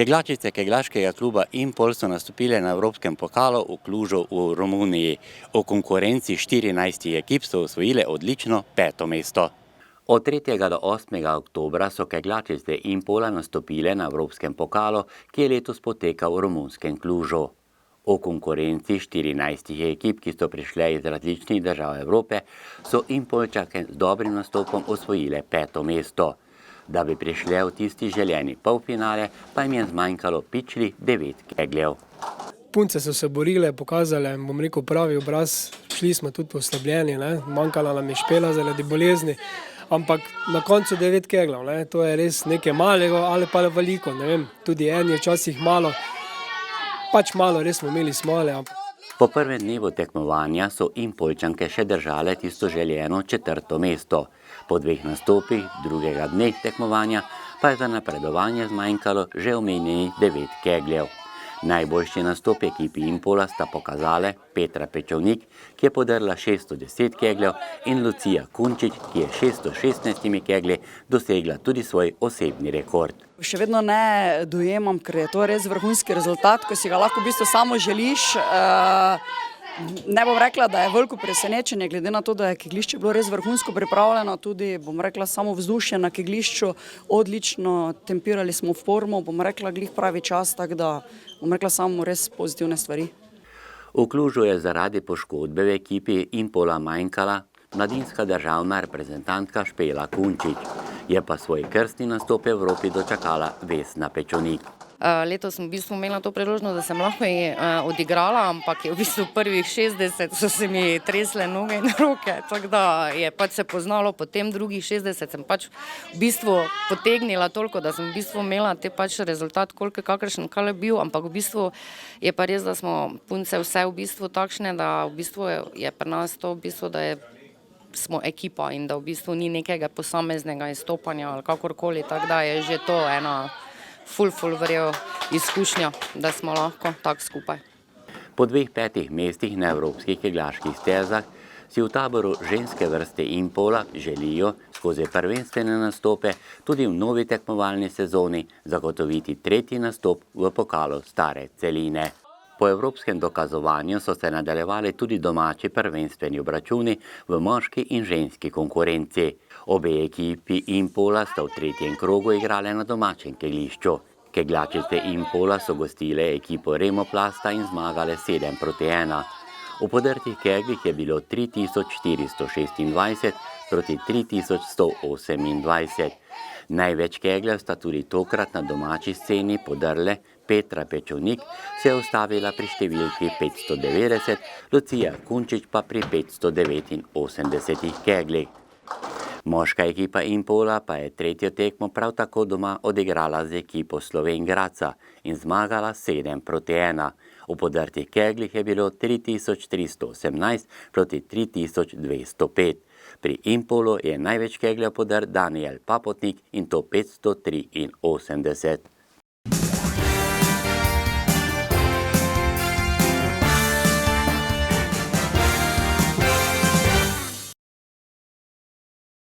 Kegljačice kegljaškega kluba Impol so nastopile na Evropskem pokalu v Cluju v Romuniji. V konkurenci 14 ekip so osvojile odlično 5. mesto. Od 3. do 8. oktobra so kegljačice Impola nastopile na Evropskem pokalu, ki je letos potekal v romunskem Cluju. V konkurenci 14 ekip, ki so prišle iz različnih držav Evrope, so Impolčanke z dobrim nastopom osvojile 5. mesto. Da bi prišle v tisti željeni polfinale, pa jim je zmanjkalo pičli 9 kegljev. Punce so se borile, pokazale, pravi obraz, šli smo tudi oslabljeni, manjkala nam je špela zaradi bolezni, ampak na koncu 9 kegljev, to je res nekaj malega ali pa veliko, ne vem, tudi en je včasih malo, pač malo res smo imeli smole. Po prvem dnevu tekmovanja so Impolčanke še držale tisto željeno 4. mesto. Po 2 nastopih drugega dne tekmovanja pa je za napredovanje zmanjkalo že omenjenih 9 kegljev. Najboljši nastop ekipi Impola sta pokazale Petra Pečovnik, ki je podrla 610 kegljev, in Lucija Kunčič, ki je 616 keglji dosegla tudi svoj osebni rekord. Še vedno ne dojemam, ker je to res vrhunski rezultat, ko si ga lahko v bistvu samo želiš. Ne bom rekla, da je veliko presenečenje, glede na to, da je kegljišče bilo res vrhunsko pripravljeno, tudi samo vzdušje na kegljišču, odlično, tempirali smo formo, glih pravi čas, tako da samo res pozitivne stvari. V Cluju je zaradi poškodbe v ekipi Impola manjkala mladinska državna reprezentantka Špela Kunčič, je pa svoj krstni nastop v Evropi dočakala Vesna Pečovnik. Letos sem v bistvu imela to priložnost, da sem lahko odigrala, ampak je v bistvu prvih 60 so se mi tresle noge in roke, tako da je pač se poznalo, potem drugih 60 sem pač v bistvu potegnila toliko, da sem v bistvu imela te pač rezultat, kakršen je bil, ampak v bistvu je pa res, da smo punce vse v bistvu takšne, da v bistvu je pri nas to v bistvu, da smo ekipa in da v bistvu ni nekega posameznega izstopanja ali kakorkoli, tako da je že to ena ful verjel izkušnja, da smo lahko tako skupaj. Po 2 5. mestih na evropskih kegljaških stezah si v taboru ženske vrste Impola želijo skozi prvenstvene nastope tudi v novi tekmovalni sezoni zagotoviti 3. nastop v pokalu Stare celine. Po evropskem dokazovanju so se nadaljevali tudi domači prvenstveni obračuni v moški in ženski konkurenci. Obe ekipi Impola sta v 3. krogu igrale na domačem kegljišču. Kegljačice Impola so gostile ekipo Remoplasta in zmagale 7-1. V podrtih kegljih je bilo 3426 proti 3128. Največ kegljev sta tudi tokrat na domači sceni podrle Petra Pečovnik, se je ustavila pri številki 590, Lucija Kunčič pa pri 589 kegljih. Moška ekipa Impola pa je 3. tekmo prav tako doma odigrala z ekipo Slovenj Gradca in zmagala 7-1. V podrtih kegljih je bilo 3318 proti 3205. Pri Impolu je največ kegljev podrt Daniel Papotnik in to 583.